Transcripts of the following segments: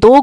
2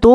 2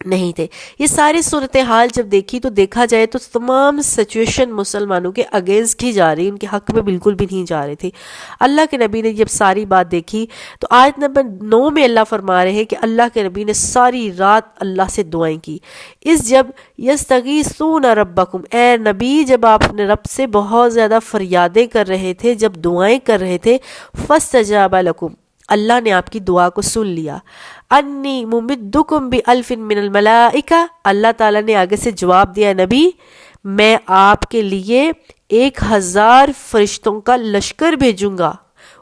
نہیں تھے۔ یہ ساری صورتحال جب دیکھی تو دیکھا جائے تو تمام سچویشن مسلمانوں کے اگینسٹ ہی جا رہی، ان کے حق میں بالکل بھی نہیں جا رہے تھے۔ اللہ کے نبی نے جب ساری بات دیکھی تو آیت نمبر 9 میں اللہ فرما رہے ہیں کہ اللہ کے نبی نے ساری رات اللہ سے دعائیں کی۔ اس جب یستغیثون ربکم، اے نبی جب آپ اپنے رب سے بہت زیادہ فریادیں کر رہے تھے، جب دعائیں کر رہے تھے، فاستجاب لکم، اللہ نے آپ کی دعا کو سن لیا۔ انی ممدکم بِألف من الملائکہ، اللہ تعالیٰ نے آگے سے جواب دیا نبی میں آپ کے لیے 1000 فرشتوں کا لشکر بھیجوں گا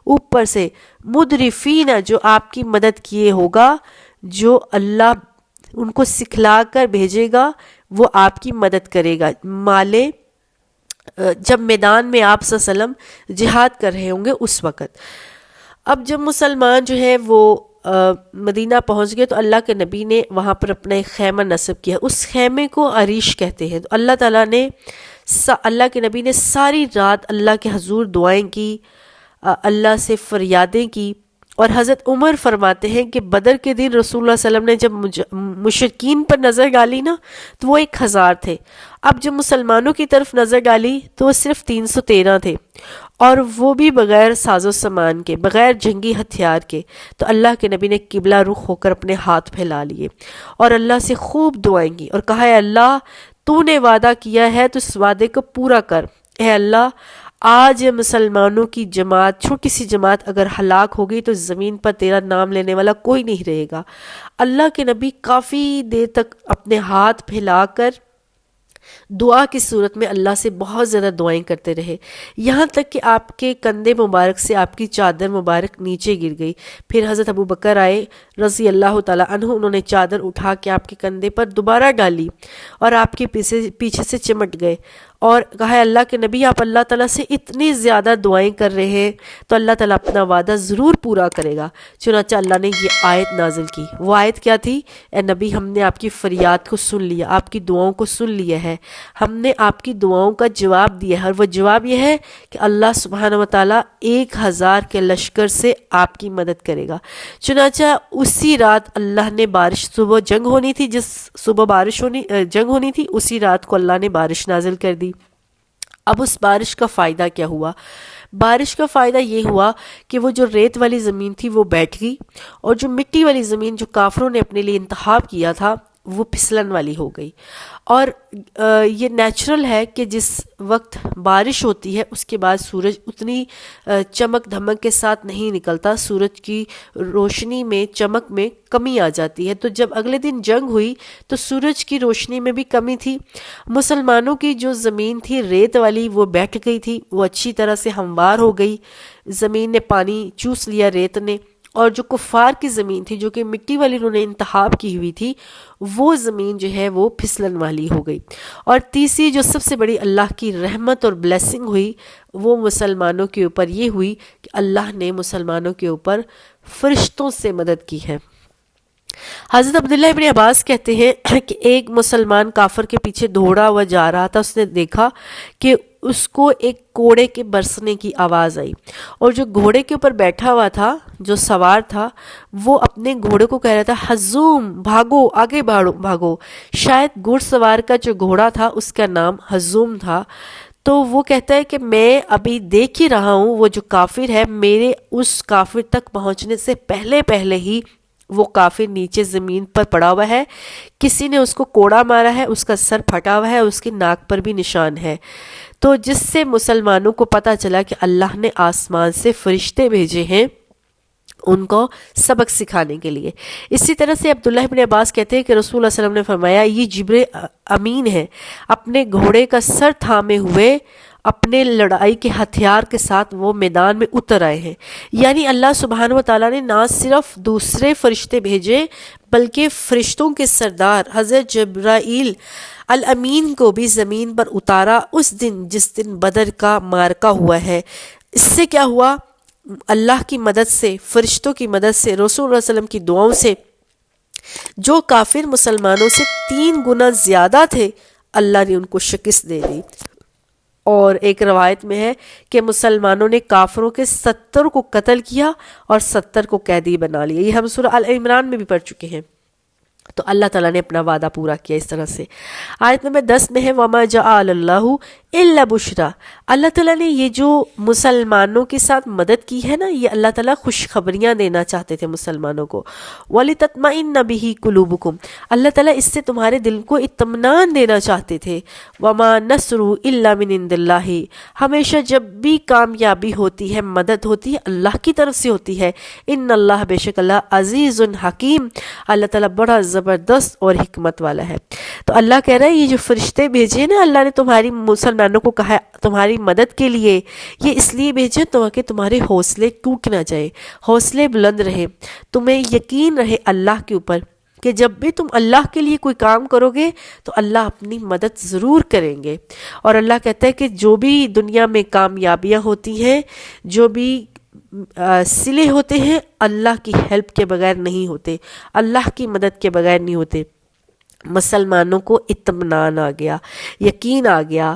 اوپر سے، مدرفین، جو آپ کی مدد کیے ہوگا، جو اللہ ان کو سکھلا کر بھیجے گا وہ آپ کی مدد کرے گا مالے جب میدان میں آپ صلی اللہ علیہ وسلم جہاد کر رہے ہوں گے اس وقت۔ اب جب مسلمان جو ہے وہ مدینہ پہنچ گئے تو اللہ کے نبی نے وہاں پر اپنا ایک خیمہ نصب کیا، اس خیمے کو عریش کہتے ہیں۔ تو اللہ تعالیٰ نے اللہ کے نبی نے ساری رات اللہ کے حضور دعائیں کی، اللہ سے فریادیں کی، اور حضرت عمر فرماتے ہیں کہ بدر کے دن رسول اللہ صلی اللہ علیہ وسلم نے جب مشرکین پر نظر ڈالی نا تو وہ 1000 تھے، اب جب مسلمانوں کی طرف نظر ڈالی تو وہ صرف 313 تھے، اور وہ بھی بغیر ساز و سامان کے، بغیر جنگی ہتھیار کے۔ تو اللہ کے نبی نے قبلہ رخ ہو کر اپنے ہاتھ پھیلا لیے اور اللہ سے خوب دعائیں کی اور کہا اے اللہ تو نے وعدہ کیا ہے تو اس وعدے کو پورا کر۔ اے اللہ آج مسلمانوں کی جماعت، چھوٹی سی جماعت اگر ہلاک ہو گئی تو زمین پر تیرا نام لینے والا کوئی نہیں رہے گا۔ اللہ کے نبی کافی دیر تک اپنے ہاتھ پھیلا کر دعا کی صورت میں اللہ سے بہت زیادہ دعائیں کرتے رہے، یہاں تک کہ آپ کے کندھے مبارک سے آپ کی چادر مبارک نیچے گر گئی۔ پھر حضرت ابو بکر آئے رضی اللہ تعالیٰ عنہ، انہوں نے چادر اٹھا کے آپ کے کندھے پر دوبارہ ڈالی اور آپ کے پیچھے سے چمٹ گئے اور کہا اللہ کے نبی آپ اللہ تعالیٰ سے اتنی زیادہ دعائیں کر رہے ہیں تو اللہ تعالیٰ اپنا وعدہ ضرور پورا کرے گا۔ چنانچہ اللہ نے یہ آیت نازل کی۔ وہ آیت کیا تھی؟ اے نبی ہم نے آپ کی فریاد کو سن لیا، آپ کی دعاؤں کو سن لیا ہے، ہم نے آپ کی دعاؤں کا جواب دیا ہے، اور وہ جواب یہ ہے کہ اللہ سبحانہ و تعالیٰ 1000 کے لشکر سے آپ کی مدد کرے گا۔ چنانچہ اسی رات اللہ نے بارش، صبح جنگ ہونی تھی، جس صبح جنگ ہونی تھی اسی رات کو اللہ نے بارش نازل کر دی۔ اب اس بارش کا فائدہ کیا ہوا؟ بارش کا فائدہ یہ ہوا کہ وہ جو ریت والی زمین تھی وہ بیٹھ گئی، اور جو مٹی والی زمین جو کافروں نے اپنے لیے انتخاب کیا تھا وہ پھسلن والی ہو گئی۔ اور یہ نیچرل ہے کہ جس وقت بارش ہوتی ہے اس کے بعد سورج اتنی چمک دھمک کے ساتھ نہیں نکلتا، سورج کی روشنی میں، چمک میں کمی آ جاتی ہے۔ تو جب اگلے دن جنگ ہوئی تو سورج کی روشنی میں بھی کمی تھی، مسلمانوں کی جو زمین تھی ریت والی وہ بیٹھ گئی تھی، وہ اچھی طرح سے ہموار ہو گئی، زمین نے پانی چوس لیا ریت نے، اور جو کفار کی زمین تھی جو کہ مٹی والی انہوں نے انتخاب کی ہوئی تھی وہ زمین جو ہے وہ پھسلن والی ہو گئی۔ اور تیسری جو سب سے بڑی اللہ کی رحمت اور بلیسنگ ہوئی وہ مسلمانوں کے اوپر یہ ہوئی کہ اللہ نے مسلمانوں کے اوپر فرشتوں سے مدد کی ہے۔ حضرت عبداللہ ابن عباس کہتے ہیں کہ ایک مسلمان کافر کے پیچھے دوڑا ہوا جا رہا تھا، اس نے دیکھا کہ اس کو ایک گھوڑے کے برسنے کی آواز آئی، اور جو گھوڑے کے اوپر بیٹھا ہوا تھا، جو سوار تھا، وہ اپنے گھوڑے کو کہہ رہا تھا حزوم، بھاگو، آگے بھاگو۔ شاید گھڑ سوار کا جو گھوڑا تھا اس کا نام حزوم تھا۔ تو وہ کہتا ہے کہ میں ابھی دیکھ ہی رہا ہوں وہ جو کافر ہے، میرے اس کافر تک پہنچنے سے پہلے ہی وہ کافر نیچے زمین پر پڑا ہوا ہے، کسی نے اس کو کوڑا مارا ہے، اس کا سر پھٹا ہوا ہے، اس کی ناک پر بھی نشان ہے۔ تو جس سے مسلمانوں کو پتہ چلا کہ اللہ نے آسمان سے فرشتے بھیجے ہیں ان کو سبق سکھانے کے لیے۔ اسی طرح سے عبداللہ ابن عباس کہتے ہیں کہ رسول اللہ صلی اللہ علیہ وسلم نے فرمایا یہ جبرائیل امین ہے، اپنے گھوڑے کا سر تھامے ہوئے اپنے لڑائی کے ہتھیار کے ساتھ وہ میدان میں اتر آئے ہیں۔ یعنی اللہ سبحانہ و تعالیٰ نے نہ صرف دوسرے فرشتے بھیجے بلکہ فرشتوں کے سردار حضرت جبرائیل الامین کو بھی زمین پر اتارا اس دن جس دن بدر کا معرکہ ہوا ہے۔ اس سے کیا ہوا؟ اللہ کی مدد سے، فرشتوں کی مدد سے، رسول اللہ علیہ وسلم کی دعاؤں سے جو کافر مسلمانوں سے 3 گنا زیادہ تھے اللہ نے ان کو شکست دے دی۔ اور ایک روایت میں ہے کہ مسلمانوں نے کافروں کے 70 کو قتل کیا اور 70 کو قیدی بنا لیا۔ یہ ہم سورہ ال عمران میں بھی پڑھ چکے ہیں۔ تو اللہ تعالیٰ نے اپنا وعدہ پورا کیا اس طرح سے۔ آیت نمبر 10 میں ہے وَمَا جَعَلَ اللَّهُ إِلَّا بُشْرَا، اللہ تعالیٰ نے یہ جو مسلمانوں کے ساتھ مدد کی ہے نا، یہ اللہ تعالیٰ خوشخبریاں دینا چاہتے تھے مسلمانوں کو۔ وَلِتَطْمَئِنَّ بِهِ قُلُوبُكُمْ، اللہ تعالیٰ اس سے تمہارے دل کو اطمینان دینا چاہتے تھے۔ وَمَا نَصْرُ إِلَّا مِنْ عِنْدِ اللَّهِ، ہمیشہ جب بھی کامیابی ہوتی ہے، مدد ہوتی ہے، اللہ کی طرف سے ہوتی ہے۔ ان اللہ، بے شک اللہ عزیز حکیم، اللہ تعالیٰ بڑا زبردست اور حکمت والا ہے۔ تو اللہ کہہ رہا ہے یہ جو فرشتے بھیجے نا اللہ نے تمہاری مسلمانوں کو کہا تمہاری مدد کے لیے، یہ اس لیے بھیجے تاکہ تمہارے حوصلے ٹوٹ نہ جائے، حوصلے بلند رہے، تمہیں یقین رہے اللہ کے اوپر کہ جب بھی تم اللہ کے لیے کوئی کام کرو گے تو اللہ اپنی مدد ضرور کریں گے۔ اور اللہ کہتا ہے کہ جو بھی دنیا میں کامیابیاں ہوتی ہیں، جو بھی صلے ہوتے ہیں، اللہ کی ہیلپ کے بغیر نہیں ہوتے، اللہ کی مدد کے بغیر نہیں ہوتے۔ مسلمانوں کو اطمینان آ گیا، یقین آ گیا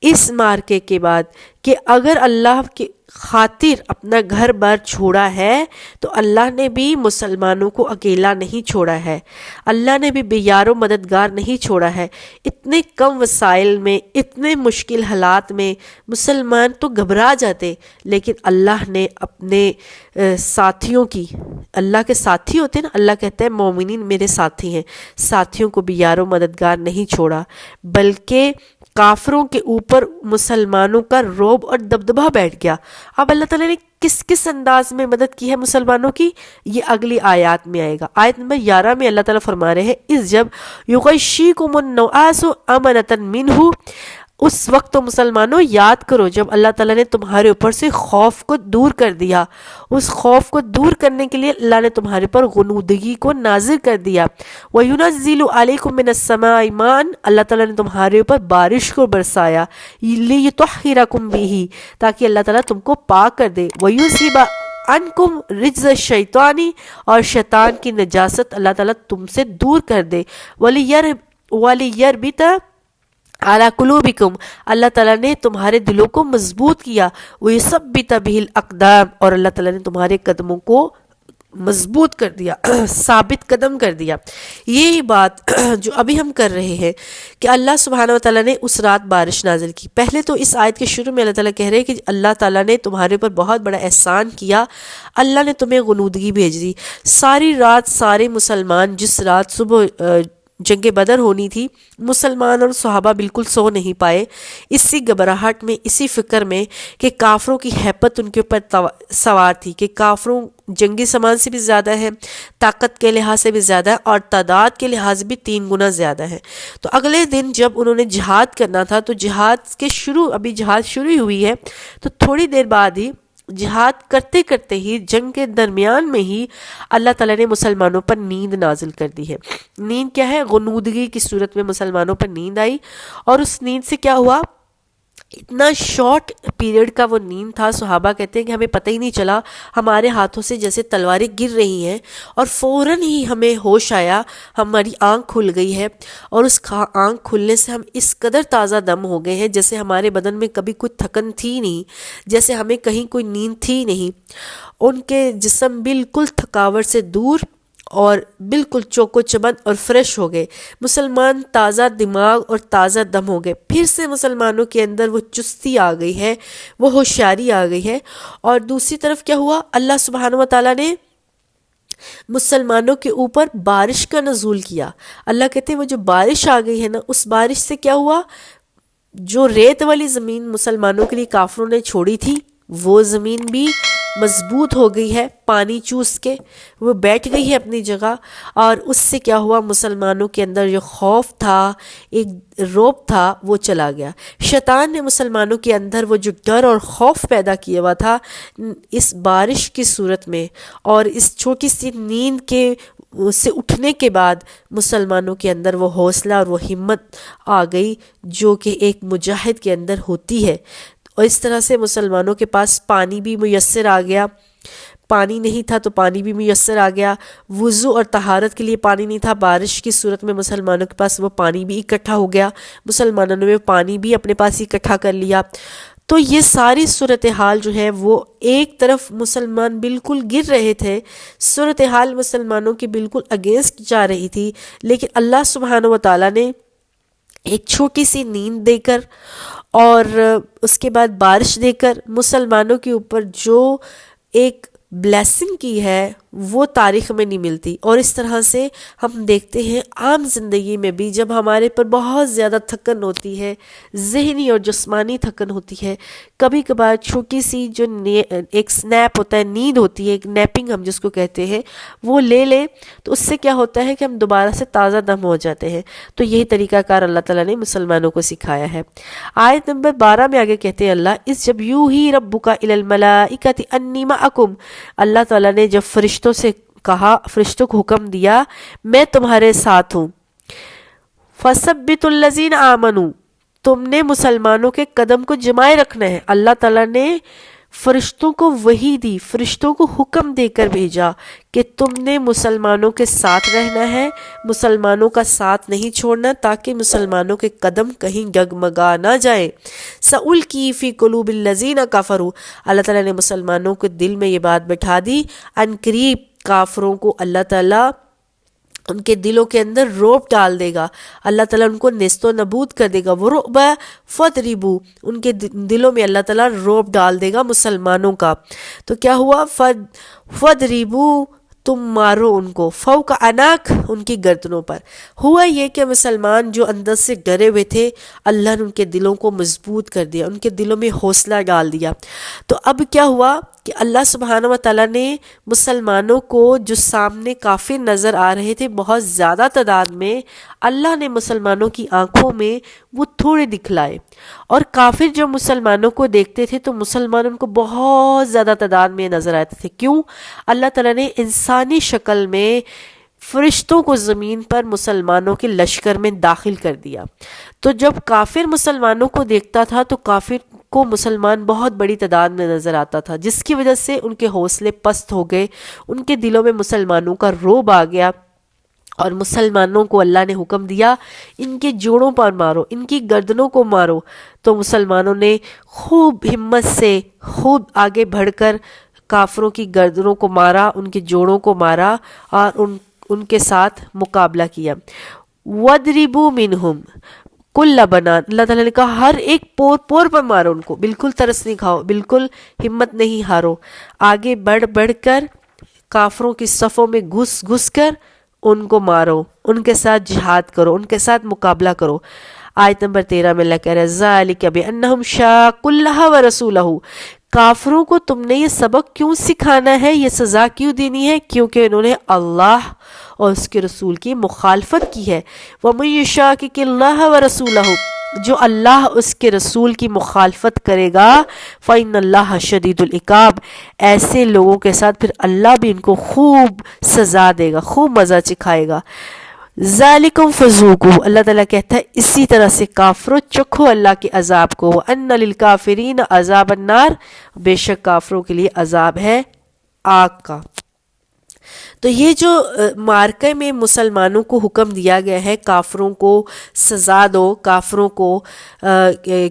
اس مارکے کے بعد کہ اگر اللہ کی خاطر اپنا گھر بار چھوڑا ہے تو اللہ نے بھی مسلمانوں کو اکیلا نہیں چھوڑا ہے، اللہ نے بھی بے یار و مددگار نہیں چھوڑا ہے۔ اتنے کم وسائل میں، اتنے مشکل حالات میں مسلمان تو گھبرا جاتے، لیکن اللہ نے اپنے ساتھیوں کی، اللہ کے ساتھی ہوتے ہیں نا، اللہ کہتے ہیں مومنین میرے ساتھی ہیں، ساتھیوں کو بھی یار و مددگار نہیں چھوڑا، بلکہ کافروں کے اوپر مسلمانوں کا رعب اور دبدبہ بیٹھ گیا۔ اب اللہ تعالیٰ نے کس کس انداز میں مدد کی ہے مسلمانوں کی، یہ اگلی آیات میں آئے گا۔ آیت نمبر 11 میں اللہ تعالیٰ فرما رہے ہیں اِذْ جب یغشیکم النعاس امنۃ منہ، اس وقت تو مسلمانوں یاد کرو جب اللہ تعالیٰ نے تمہارے اوپر سے خوف کو دور کر دیا، اس خوف کو دور کرنے کے لیے اللہ نے تمہارے پر غنودگی کو نازل کر دیا۔ وَيُنَزِّلُ عَلَيْكُم مِّنَ السَّمَاءِ مَاءً، اللہ تعالیٰ نے تمہارے اوپر بارش کو برسایا، لِيُطَهِّرَكُم بِهِ، تاکہ اللہ تعالیٰ تم کو پاک کر دے، وَيُذْهِبَ عنکم رجز الشیطانی، اور شیطان کی نجاست اللہ تعالیٰ تم سے دور کر دے، وَلِيَرْبِطَ عَلَى قُلُوبِكُمْ، اللہ تعالیٰ نے تمہارے دلوں کو مضبوط کیا، وَيُثَبِّتَ بِهِ الْأَقْدَامَ، اور اللہ تعالیٰ نے تمہارے قدموں کو مضبوط کر دیا، ثابت قدم کر دیا۔ یہی بات جو ابھی ہم کر رہے ہیں کہ اللہ سبحانہ وتعالیٰ نے اس رات بارش نازل کی۔ پہلے تو اس آیت کے شروع میں اللہ تعالیٰ کہہ رہے ہیں کہ اللہ تعالیٰ نے تمہارے اوپر بہت بڑا احسان کیا، اللہ نے تمہیں غنودگی بھیج دی۔ ساری رات سارے مسلمان، جس رات صبح جنگ بدر ہونی تھی، مسلمان اور صحابہ بالکل سو نہیں پائے، اسی گھبراہٹ میں، اسی فکر میں کہ کافروں کی ہیبت ان کے اوپر سوار تھی، کہ کافروں جنگی سامان سے بھی زیادہ ہے، طاقت کے لحاظ سے بھی زیادہ ہے، اور تعداد کے لحاظ بھی 3 گنا زیادہ ہے۔ تو اگلے دن جب انہوں نے جہاد کرنا تھا تو جہاد کے ابھی جہاد شروع ہوئی ہے، تو تھوڑی دیر بعد ہی جہاد کرتے کرتے ہی جنگ کے درمیان میں ہی اللہ تعالیٰ نے مسلمانوں پر نیند نازل کر دی ہے۔ نیند کیا ہے؟ غنودگی کی صورت میں مسلمانوں پر نیند آئی، اور اس نیند سے کیا ہوا، اتنا شارٹ پیریڈ کا وہ نیند تھا، صحابہ کہتے ہیں کہ ہمیں پتہ ہی نہیں چلا، ہمارے ہاتھوں سے جیسے تلواریں گر رہی ہیں، اور فوراً ہی ہمیں ہوش آیا، ہماری آنکھ کھل گئی ہے، اور اس آنکھ کھلنے سے ہم اس قدر تازہ دم ہو گئے ہیں جیسے ہمارے بدن میں کبھی کوئی تھکن تھی نہیں، جیسے ہمیں کہیں کوئی نیند تھی نہیں۔ ان کے جسم بالکل تھکاوٹ سے دور اور بالکل چوکو چبند اور فریش ہو گئے، مسلمان تازہ دماغ اور تازہ دم ہو گئے، پھر سے مسلمانوں کے اندر وہ چستی آ گئی ہے، وہ ہوشیاری آ گئی ہے۔ اور دوسری طرف کیا ہوا، اللہ سبحانہ و تعالیٰ نے مسلمانوں کے اوپر بارش کا نزول کیا۔ اللہ کہتے ہیں وہ جو بارش آ گئی ہے نا، اس بارش سے کیا ہوا، جو ریت والی زمین مسلمانوں کے لیے کافروں نے چھوڑی تھی، وہ زمین بھی مضبوط ہو گئی ہے، پانی چوس کے وہ بیٹھ گئی ہے اپنی جگہ، اور اس سے کیا ہوا، مسلمانوں کے اندر جو خوف تھا، ایک رعب تھا، وہ چلا گیا۔ شیطان نے مسلمانوں کے اندر وہ جو ڈر اور خوف پیدا کیا ہوا تھا، اس بارش کی صورت میں اور اس چھوٹی سی نیند کے سے اٹھنے کے بعد مسلمانوں کے اندر وہ حوصلہ اور وہ ہمت آ گئی جو کہ ایک مجاہد کے اندر ہوتی ہے۔ اور اس طرح سے مسلمانوں کے پاس پانی بھی میسر آ گیا، پانی نہیں تھا تو پانی بھی میسر آ گیا، وضو اور طہارت کے لیے پانی نہیں تھا، بارش کی صورت میں مسلمانوں کے پاس وہ پانی بھی اکٹھا ہو گیا، مسلمانوں نے وہ پانی بھی اپنے پاس اکٹھا کر لیا۔ تو یہ ساری صورتحال جو ہے وہ ایک طرف مسلمان بالکل گر رہے تھے، صورتحال مسلمانوں کی بالکل اگینسٹ جا رہی تھی، لیکن اللہ سبحانہ و تعالیٰ نے ایک چھوٹی سی نیند دے کر اور اس کے بعد بارش دے کر مسلمانوں کے اوپر جو ایک بلیسنگ کی ہے وہ تاریخ میں نہیں ملتی۔ اور اس طرح سے ہم دیکھتے ہیں عام زندگی میں بھی جب ہمارے پر بہت زیادہ تھکن ہوتی ہے، ذہنی اور جسمانی تھکن ہوتی ہے، کبھی کبھار چھوٹی سی جو ایک سنیپ ہوتا ہے، نیند ہوتی ہے، ایک نیپنگ ہم جس کو کہتے ہیں، وہ لے لیں تو اس سے کیا ہوتا ہے کہ ہم دوبارہ سے تازہ دم ہو جاتے ہیں۔ تو یہی طریقہ کار اللہ تعالیٰ نے مسلمانوں کو سکھایا ہے۔ آیت نمبر 12 میں آگے کہتے ہیں اللہ اس جب یوحی ربک الی الملائکۃ انی معکم، اللہ تعالیٰ نے جب فرشتوں سے کہا، فرشتوں کو حکم دیا میں تمہارے ساتھ ہوں، فثبتوا الذین آمنوا، تم نے مسلمانوں کے قدم کو جمائے رکھنا ہے۔ اللہ تعالیٰ نے فرشتوں کو وحی دی، فرشتوں کو حکم دے کر بھیجا کہ تم نے مسلمانوں کے ساتھ رہنا ہے، مسلمانوں کا ساتھ نہیں چھوڑنا تاکہ مسلمانوں کے قدم کہیں ڈگمگا نہ جائیں۔ سألقی فی قلوب الذین کفروا، اللہ تعالیٰ نے مسلمانوں کے دل میں یہ بات بٹھا دی، ان قریب کافروں کو اللہ تعالیٰ ان کے دلوں کے اندر روب ڈال دے گا، اللہ تعالیٰ ان کو نیست و نبود کر دے گا۔ وَرُعْبَ فَضْرِبُوا، ان کے دلوں میں اللہ تعالیٰ روب ڈال دے گا مسلمانوں کا۔ تو کیا ہوا؟ فَضْرِبُوا، تم مارو ان کو، فوق اناک، ان کی گردنوں پر۔ ہوا یہ کہ مسلمان جو اندر سے ڈرے ہوئے تھے اللہ نے ان کے دلوں کو مضبوط کر دیا، ان کے دلوں میں حوصلہ ڈال دیا۔ تو اب کیا ہوا کہ اللہ سبحانہ و تعالیٰ نے مسلمانوں کو جو سامنے کافر نظر آ رہے تھے بہت زیادہ تعداد میں، اللہ نے مسلمانوں کی آنکھوں میں وہ تھوڑے دکھلائے، اور کافر جو مسلمانوں کو دیکھتے تھے تو مسلمان ان کو بہت زیادہ تعداد میں نظر آتے تھے۔ کیوں؟ اللہ تعالیٰ نے انسانی شکل میں فرشتوں کو زمین پر مسلمانوں کے لشکر میں داخل کر دیا۔ تو جب کافر مسلمانوں کو دیکھتا تھا تو کافر کو مسلمان بہت بڑی تعداد میں نظر آتا تھا، جس کی وجہ سے ان کے حوصلے پست ہو گئے، ان کے دلوں میں مسلمانوں کا رعب آ گیا، اور مسلمانوں کو اللہ نے حکم دیا ان کے جوڑوں پر مارو، ان کی گردنوں کو مارو۔ تو مسلمانوں نے خوب ہمت سے خوب آگے بڑھ کر کافروں کی گردنوں کو مارا، ان کے جوڑوں کو مارا اور ان کے ساتھ مقابلہ کیا۔ وَضْرِبُوا مِنْهُمْ کُلَّ بَنَانٍ، اللہ تعالیٰ نے کہا ہر ایک پور پور پر مارو ان کو، بالکل ترس نہیں کھاؤ، بالکل ہمت نہیں ہارو، آگے بڑھ بڑھ کر کافروں کی صفوں میں گھس گھس کر ان کو مارو، ان کے ساتھ جہاد کرو، ان کے ساتھ مقابلہ کرو۔ آیت نمبر 13 میں اللہ کہہ رہا ہے ذَلِكَ بِأَنَّهُمْ شَاقُّوا اللَّهَ وَرَسُولَهُ، کافروں کو تم نے یہ سبق کیوں سکھانا ہے، یہ سزا کیوں دینی ہے؟ کیونکہ انہوں نے اللہ اور اس کے رسول کی مخالفت کی ہے۔ وَمَن يُشَاقِقِ اللَّهَ وَرَسُولَهُ، جو اللہ اس کے رسول کی مخالفت کرے گا فَإِنَّ اللَّهَ شَدِيدُ الْعِقَابِ، ایسے لوگوں کے ساتھ پھر اللہ بھی ان کو خوب سزا دے گا، خوب مزہ چکھائے گا۔ ذَلِكُمْ فَذُوقُوهُ، اللہ تعالیٰ کہتا ہے اسی طرح سے کافروں چکھو اللہ کے عذاب کو۔ وَأَنَّ لِلْكَافِرِينَ عَذَابَ النَّارِ، بے شک کافروں کے لیے عذاب ہے آگ کا۔ تو یہ جو معرکہ میں مسلمانوں کو حکم دیا گیا ہے کافروں کو سزا دو، کافروں کو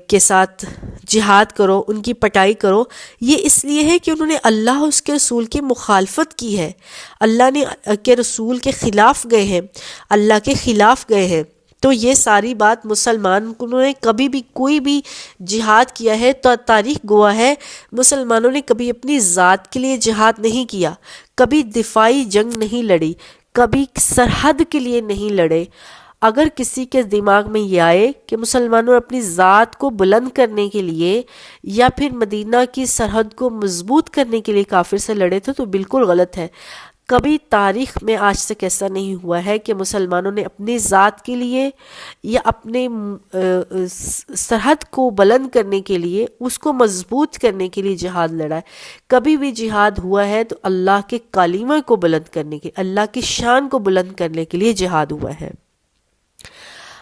کے ساتھ جہاد کرو، ان کی پٹائی کرو، یہ اس لیے ہے کہ انہوں نے اللہ اس کے رسول کی مخالفت کی ہے، اللہ نے کے رسول کے خلاف گئے ہیں، اللہ کے خلاف گئے ہیں۔ تو یہ ساری بات مسلمان انہوں نے کبھی بھی کوئی بھی جہاد کیا ہے تو تاریخ گواہ ہے مسلمانوں نے کبھی اپنی ذات کے لیے جہاد نہیں کیا، کبھی دفاعی جنگ نہیں لڑی، کبھی سرحد کے لیے نہیں لڑے۔ اگر کسی کے دماغ میں یہ آئے کہ مسلمانوں نے اپنی ذات کو بلند کرنے کے لیے یا پھر مدینہ کی سرحد کو مضبوط کرنے کے لیے کافر سے لڑے تھے تو بالکل غلط ہے۔ کبھی تاریخ میں آج تک ایسا نہیں ہوا ہے کہ مسلمانوں نے اپنی ذات کے لیے یا اپنے سرحد کو بلند کرنے کے لیے، اس کو مضبوط کرنے کے لیے جہاد لڑا ہے۔ کبھی بھی جہاد ہوا ہے تو اللہ کے کلمہ کو بلند کرنے کے، اللہ کی شان کو بلند کرنے کے لیے جہاد ہوا ہے۔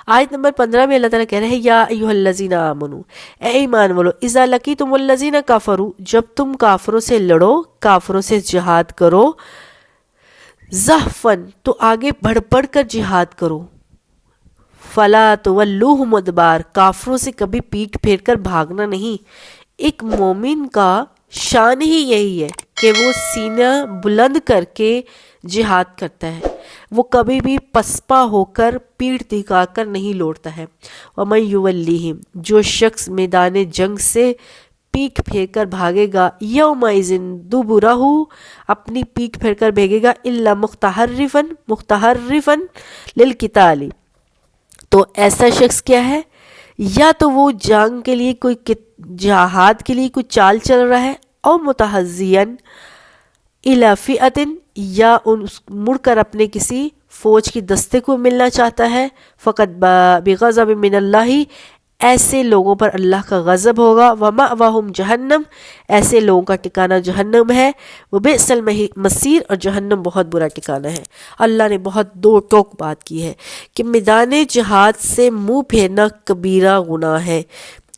آیت نمبر 15 میں اللہ تعالیٰ کہہ رہے ہیں یا ایھا الذین آمنوا، اے ایمان والو، اذا لقیتم الذین کفروا، جب تم کافروں سے لڑو، کافروں سے جہاد کرو، زحفاً، تو آگے بڑھ بڑھ کر جہاد کرو، فلا تولوہم ادبار، کافروں سے کبھی پیٹ پھیر کر بھاگنا نہیں، ایک مومن کا شان ہی یہی ہے کہ وہ سینہ بلند کر کے جہاد کرتا ہے، وہ کبھی بھی پسپا ہو کر پیٹھ دکھا کر نہیں لوٹتا ہے۔ وَمَن يُوَلِّهِمْ، جو شخص میدان جنگ سے پیٹھ پھیر کر بھاگے گا، یومئذ دبرہ، اپنی پیٹھ پھیر کر بھاگے گا، الا متحرفا للقتال، تو ایسا شخص کیا ہے؟ یا تو وہ جنگ کے لیے کوئی جہاد کے لیے کوئی چال چل رہا ہے، او متحزین الی فئۃ، یا مڑ کر اپنے کسی فوج کی دستے کو ملنا چاہتا ہے، فقط بغضب من اللہ، ایسے لوگوں پر اللہ کا غضب ہوگا، ومأواہم جہنم، ایسے لوگوں کا ٹھکانہ جہنم ہے، وبئس المصیر، اور جہنم بہت برا ٹھکانہ ہے۔ اللہ نے بہت دو ٹوک بات کی ہے کہ میدان جہاد سے منہ پھیرنا کبیرہ گناہ ہے،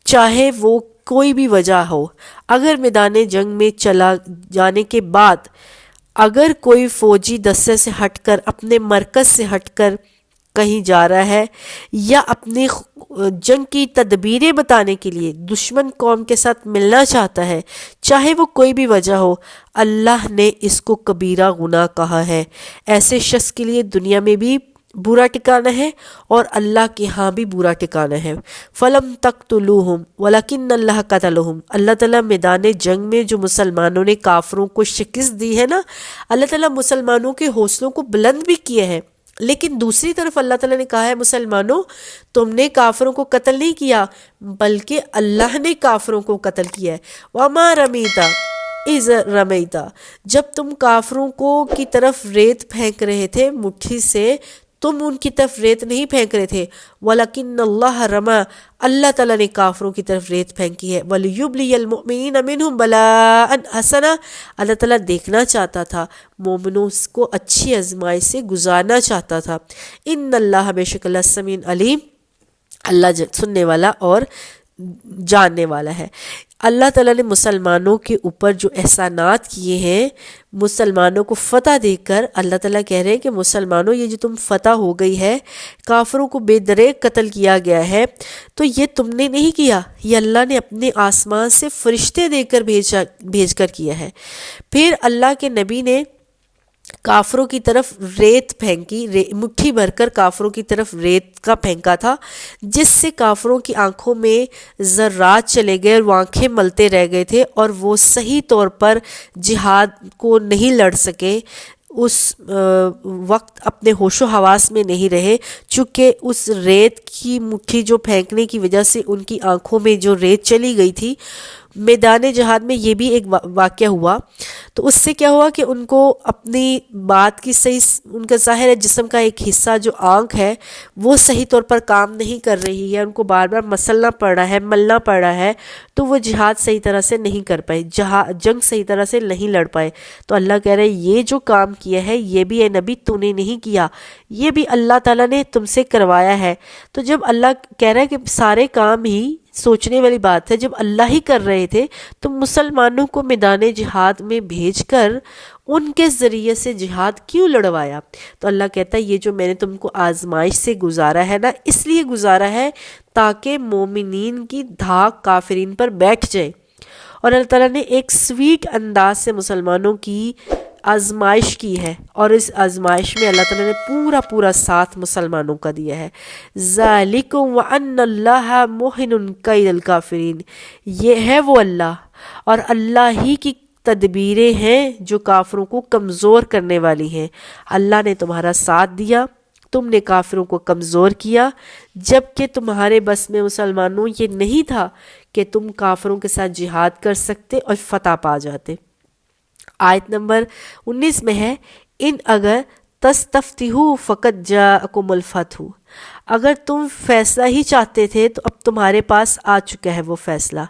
چاہے وہ کوئی بھی وجہ ہو۔ اگر میدان جنگ میں چلا جانے کے بعد اگر کوئی فوجی دستے سے ہٹ کر، اپنے مرکز سے ہٹ کر کہیں جا رہا ہے، یا اپنی جنگ کی تدبیریں بتانے کے لیے دشمن قوم کے ساتھ ملنا چاہتا ہے، چاہے وہ کوئی بھی وجہ ہو، اللہ نے اس کو کبیرہ گناہ کہا ہے۔ ایسے شخص کے لیے دنیا میں بھی برا ٹھکانہ ہے اور اللہ کے ہاں بھی برا ٹھکانہ ہے۔ فَلَمْ تَقْتُلُوهُمْ وَلَكِنَّ اللَّهَ قَتَلَهُمْ، اللہ تعالیٰ میدان جنگ میں جو مسلمانوں نے کافروں کو شکست دی ہے نا، اللہ تعالیٰ مسلمانوں کے حوصلوں کو بلند بھی کیے ہیں، لیکن دوسری طرف اللہ تعالیٰ نے کہا ہے مسلمانوں تم نے کافروں کو قتل نہیں کیا، بلکہ اللہ نے کافروں کو قتل کیا ہے۔ وَمَا رَمِيتَ اِذْ رَمَيْتَ، جب تم کافروں کو کی طرف ریت پھینک رہے تھے مٹھی سے، تم ان کی طرف ریت نہیں پھینک رہے تھے، وَلَكِنَّ اللَّهَ رَمَى، اللہ تعالیٰ نے کافروں کی طرف ریت پھینکی ہے، وَلِيُبْلِيَ الْمُؤْمِنِينَ مِنْهُمْ بَلَاءً حَسَنًا، اللہ تعالیٰ دیکھنا چاہتا تھا، مومنوں کو اچھی آزمائش سے گزارنا چاہتا تھا۔ ان اللہ، بے شک اللہ، سمیع علیم، اللہ سننے والا اور جاننے والا ہے۔ اللہ تعالیٰ نے مسلمانوں کے اوپر جو احسانات کیے ہیں، مسلمانوں کو فتح دے کر، اللہ تعالیٰ کہہ رہے ہیں کہ مسلمانوں یہ جو تم فتح ہو گئی ہے، کافروں کو بے دریغ قتل کیا گیا ہے، تو یہ تم نے نہیں کیا، یہ اللہ نے اپنے آسمان سے فرشتے دے کر بھیج کر کیا ہے۔ پھر اللہ کے نبی نے کافروں کی طرف ریت پھینکی، مٹھی بھر کر کافروں کی طرف ریت کا پھینکا تھا، جس سے کافروں کی آنکھوں میں ذرات چلے گئے اور وہ آنکھیں ملتے رہ گئے تھے، اور وہ صحیح طور پر جہاد کو نہیں لڑ سکے، اس وقت اپنے ہوش و حواس میں نہیں رہے، چونکہ اس ریت کی مٹھی جو پھینکنے کی وجہ سے ان کی آنکھوں میں جو ریت چلی گئی تھی۔ میدان جہاد میں یہ بھی ایک واقعہ ہوا، تو اس سے کیا ہوا کہ ان کو اپنی بات کی صحیح، ان کا ظاہر ہے جسم کا ایک حصہ جو آنکھ ہے وہ صحیح طور پر کام نہیں کر رہی ہے، ان کو بار بار مسلنا پڑ رہا ہے، ملنا پڑ رہا ہے، تو وہ جہاد صحیح طرح سے نہیں کر پائے، جنگ صحیح طرح سے نہیں لڑ پائے۔ تو اللہ کہہ رہے ہیں یہ جو کام کیا ہے یہ بھی اے نبی تو نے نہیں کیا، یہ بھی اللہ تعالیٰ نے تم سے کروایا ہے۔ تو جب اللہ کہہ رہا ہے کہ سارے کام ہی، سوچنے والی بات ہے، جب اللہ ہی کر رہے تھے تو مسلمانوں کو میدان جہاد میں بھیج کر ان کے ذریعے سے جہاد کیوں لڑوایا؟ تو اللہ کہتا ہے یہ جو میں نے تم کو آزمائش سے گزارا ہے نا، اس لیے گزارا ہے تاکہ مومنین کی دھاک کافرین پر بیٹھ جائے۔ اور اللہ تعالیٰ نے ایک سویٹ انداز سے مسلمانوں کی آزمائش کی ہے، اور اس آزمائش میں اللہ تعالیٰ نے پورا ساتھ مسلمانوں کا دیا ہے۔ ذَلِكُمْ وَأَنَّ اللَّهَ مُحِنٌ كَيْدَ الْكَافِرِينَ، یہ ہے وہ اللہ، اور اللہ ہی کی تدبیریں ہیں جو کافروں کو کمزور کرنے والی ہیں۔ اللہ نے تمہارا ساتھ دیا، تم نے کافروں کو کمزور کیا، جبکہ تمہارے بس میں مسلمانوں یہ نہیں تھا کہ تم کافروں کے ساتھ جہاد کر سکتے اور فتح پا جاتے۔ آیت نمبر 19 میں ہے، ان اگر تستفتحوا فقد جاءکم الفتح، اگر تم فیصلہ ہی چاہتے تھے تو اب تمہارے پاس آ چکا ہے وہ فیصلہ۔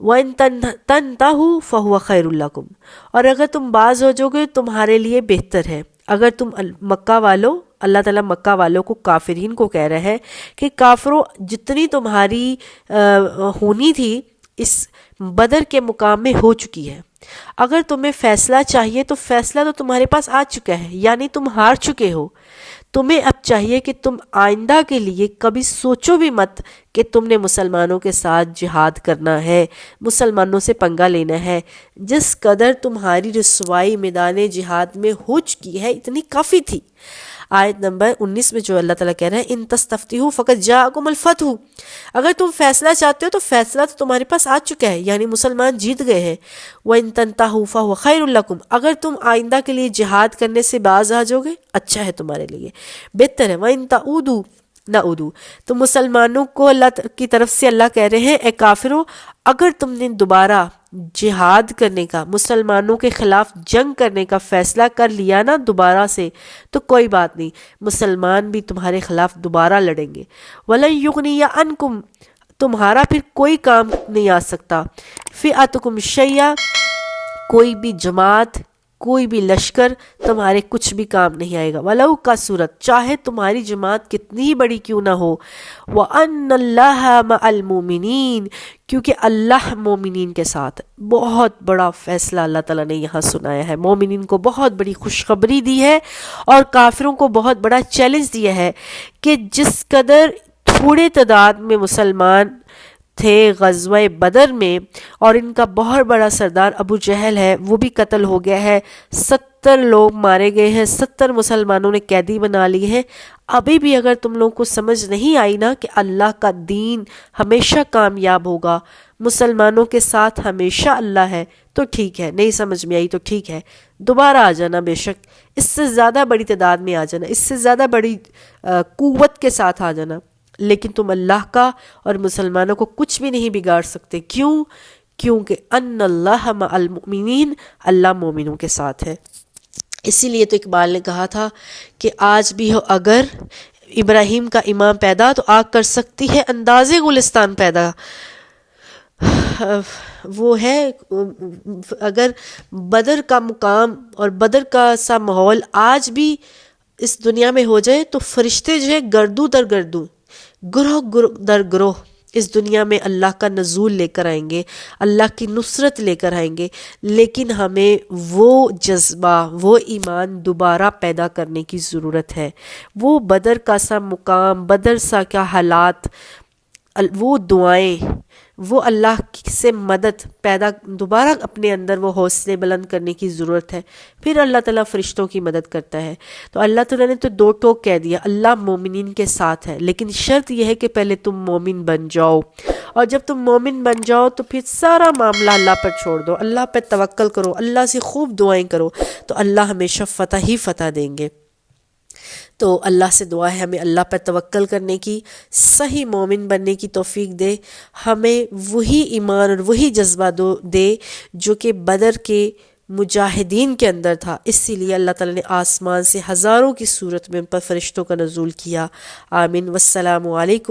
وَإِن تَنْتَهُوا فَهُوَ خَيْرٌ لَكُمْ، اور اگر تم باز ہو جاؤ گے تمہارے لیے بہتر ہے۔ اگر تم مکہ والوں، اللہ تعالیٰ مکہ والوں کو، کافرین کو کہہ رہا ہے کہ کافروں جتنی تمہاری ہونی تھی اس بدر کے مقام میں ہو چکی ہے، اگر تمہیں فیصلہ چاہیے تو فیصلہ تو تمہارے پاس آ چکا ہے، یعنی تم ہار چکے ہو۔ تمہیں اب چاہیے کہ تم آئندہ کے لیے کبھی سوچو بھی مت کہ تم نے مسلمانوں کے ساتھ جہاد کرنا ہے، مسلمانوں سے پنگا لینا ہے۔ جس قدر تمہاری رسوائی میدان جہاد میں ہو چکی ہے اتنی کافی تھی۔ آیت نمبر 19 میں جو اللہ تعالیٰ کہہ رہے ہیں ان تستفتحوا فقد جاءکم الفتح، اگر تم فیصلہ چاہتے ہو تو فیصلہ تو تمہارے پاس آ چکا ہے، یعنی مسلمان جیت گئے ہیں۔ وَإِن تَنْتَهُوا فَهُوَ خَيْرٌ لَكُمْ، اگر تم آئندہ کے لیے جہاد کرنے سے باز آ جاؤ گے اچھا ہے تمہارے لیے، بہتر ہے۔ وَإِن تَعُودُوا نَعُودُوا، تو مسلمانوں کو اللہ کی طرف سے اللہ کہہ رہے ہیں اے کافروں اگر تم نے دوبارہ جہاد کرنے کا، مسلمانوں کے خلاف جنگ کرنے کا فیصلہ کر لیا نا دوبارہ سے، تو کوئی بات نہیں، مسلمان بھی تمہارے خلاف دوبارہ لڑیں گے۔ وَلَن يُغْنِيَ عَنْكُمْ، تمہارا پھر کوئی کام نہیں آ سکتا، فِئَتُكُمْ شَيْئًا، کوئی بھی جماعت، کوئی بھی لشکر تمہارے کچھ بھی کام نہیں آئے گا۔ وَلَوْ كَثُرَتْ، چاہے تمہاری جماعت کتنی ہی بڑی کیوں نہ ہو۔ وَأَنَّ اللَّهَ مَعَ الْمُؤْمِنِينَ، کیونکہ اللہ مومنین کے ساتھ۔ بہت بڑا فیصلہ اللہ تعالیٰ نے یہاں سنایا ہے، مومنین کو بہت بڑی خوشخبری دی ہے اور کافروں کو بہت بڑا چیلنج دیا ہے کہ جس قدر تھوڑے تعداد میں مسلمان تھے غزوہ بدر میں، اور ان کا بہت بڑا سردار ابو جہل ہے وہ بھی قتل ہو گیا ہے، 70 لوگ مارے گئے ہیں، 70 مسلمانوں نے قیدی بنا لیے ہیں۔ ابھی بھی اگر تم لوگوں کو سمجھ نہیں آئی نا کہ اللہ کا دین ہمیشہ کامیاب ہوگا، مسلمانوں کے ساتھ ہمیشہ اللہ ہے، تو ٹھیک ہے، نہیں سمجھ میں آئی تو ٹھیک ہے، دوبارہ آ جانا، بے شک اس سے زیادہ بڑی تعداد میں آ جانا، اس سے زیادہ بڑی قوت کے ساتھ آ جانا، لیکن تم اللہ کا اور مسلمانوں کو کچھ بھی نہیں بگاڑ سکتے۔ کیوں؟ کیونکہ ان اللہ مع المؤمنین، اللہ مومنوں کے ساتھ ہے۔ اسی لیے تو اقبال نے کہا تھا کہ آج بھی ہو اگر ابراہیم کا امام پیدا تو آگ کر سکتی ہے انداز گلستان پیدا۔ وہ ہے اگر بدر کا مقام اور بدر کا سا ماحول آج بھی اس دنیا میں ہو جائے تو فرشتے جو ہے گردو در گردو، گروہ در گروہ اس دنیا میں اللہ کا نزول لے کر آئیں گے، اللہ کی نصرت لے کر آئیں گے، لیکن ہمیں وہ جذبہ، وہ ایمان دوبارہ پیدا کرنے کی ضرورت ہے۔ وہ بدر کا سا مقام، بدر سا کیا حالات، وہ دعائیں، وہ اللہ سے مدد پیدا، دوبارہ اپنے اندر وہ حوصلے بلند کرنے کی ضرورت ہے، پھر اللہ تعالیٰ فرشتوں کی مدد کرتا ہے۔ تو اللہ تعالیٰ نے تو دو ٹوک کہہ دیا، اللہ مومنین کے ساتھ ہے، لیکن شرط یہ ہے کہ پہلے تم مومن بن جاؤ، اور جب تم مومن بن جاؤ تو پھر سارا معاملہ اللہ پر چھوڑ دو، اللہ پہ توکل کرو، اللہ سے خوب دعائیں کرو، تو اللہ ہمیشہ فتح ہی فتح دیں گے۔ تو اللہ سے دعا ہے ہمیں اللہ پر توکل کرنے کی، صحیح مومن بننے کی توفیق دے، ہمیں وہی ایمان اور وہی جذبہ دے جو کہ بدر کے مجاہدین کے اندر تھا۔ اسی لیے اللہ تعالیٰ نے آسمان سے ہزاروں کی صورت میں ان پر فرشتوں کا نزول کیا۔ آمین۔ والسلام علیکم۔